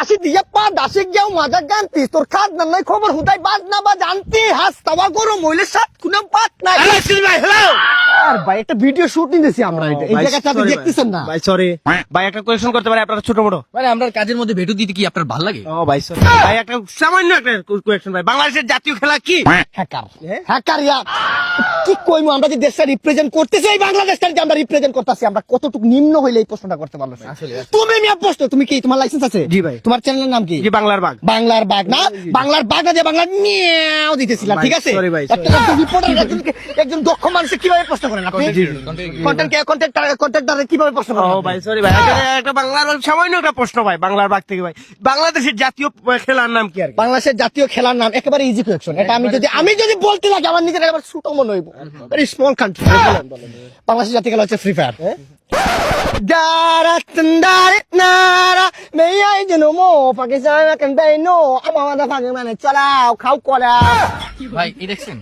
দাসি দিয়ে পা দাসি গিয়েও মাজা জানতিস তোর খাদ না নয় খবর হুদাই বাজ না বা জানতি হাস তাওয়া করো মহিলের সাথ কুনাম পাত নাই আর ভাই একটা ভিডিও শুট নিতেছি আমরা এই জায়গাটা আপনি দেখতেছেন না ভাই সরি ভাই একটা কোয়েশ্চেন করতে পারি আপনারা ছোট বড় মানে আমরা কাজের মধ্যে ভেটু দিতে কি আপনার ভালো লাগে? ও ভাই সরি ভাই একটা সামান্য একটা কোয়েশ্চেন ভাই বাংলাদেশের জাতীয় খেলা কি? হ্যাকার হ্যাকার ইয়া কি কইমু আমরা যে দেশটা রিপ্রেজেন্ট করতেছি এই বাংলাদেশটা যে আমরা রিপ্রেজেন্ট করতেছি আমরা কতটুকু নিম্ন হইলে এই প্রশ্নটা করতে পারলো তুমি মিয়া প্রশ্ন তুমি কি তোমার লাইসেন্স আছে? জি ভাই। তোমার চ্যানেলের নাম কি? জি বাংলার বাঘ। বাংলার বাঘ না বাংলার বাঘ না যে বাংলার মিয়াও দিতেছিলাম ঠিক আছে Sorry ভাই, একটা রিপোর্টার একজন দক্ষ মানুষ কিভাবে প্রশ্ন করেন আপনি কন্টেন্ট কিভাবে প্রশ্ন করেন? ও ভাই সরি ভাই একটা বাংলার সামান্য একটা প্রশ্ন ভাই বাংলার বাঘ থেকে ভাই বাংলাদেশের জাতীয় খেলার নাম কি আর কি? বাংলাদেশের জাতীয় খেলার নাম একেবারে ইজি কোয়েশ্চন এটা আমি যদি বলতে লাগে আমার নিজের একেবারে ছোট মনে হইব ভেরি স্মল কান্ট্রি বাংলাদেশের জাতীয় খেলা হচ্ছে ফ্রি ফায়ার ভাই এই দেখছেন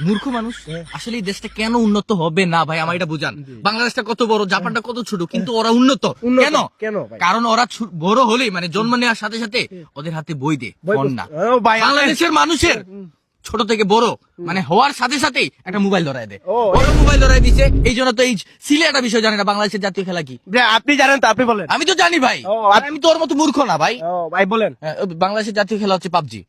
মূর্খ মানুষ আসলে এই দেশটা কেন উন্নত হবে না ভাই আমার এটা বুঝান। বাংলাদেশটা কত বড়, জাপানটা কত ছোট, কিন্তু ওরা উন্নত কেন? কেন ভাই? কারণ ওরা বড় হলেই মানে জন্ম নেওয়ার সাথে সাথে ওদের হাতে বই দে ফোন না। ও ভাই বাংলাদেশের মানুষের ছোট থেকে বড় মানে হওয়ার সাথে সাথেই একটা মোবাইল ধরায় দেয়, ওরা মোবাইল ধরায় দিছে। এই জন্য তো এই সিলে একটা বিষয় জানে না বাংলাদেশের জাতীয় খেলা কি। আপনি জানেন তো আপনি বলেন। আমি তো জানি ভাই, আর আমি তো ওর মতো মূর্খ না ভাই। ও ভাই বলেন। বাংলাদেশের জাতীয় খেলা হচ্ছে পাবজি।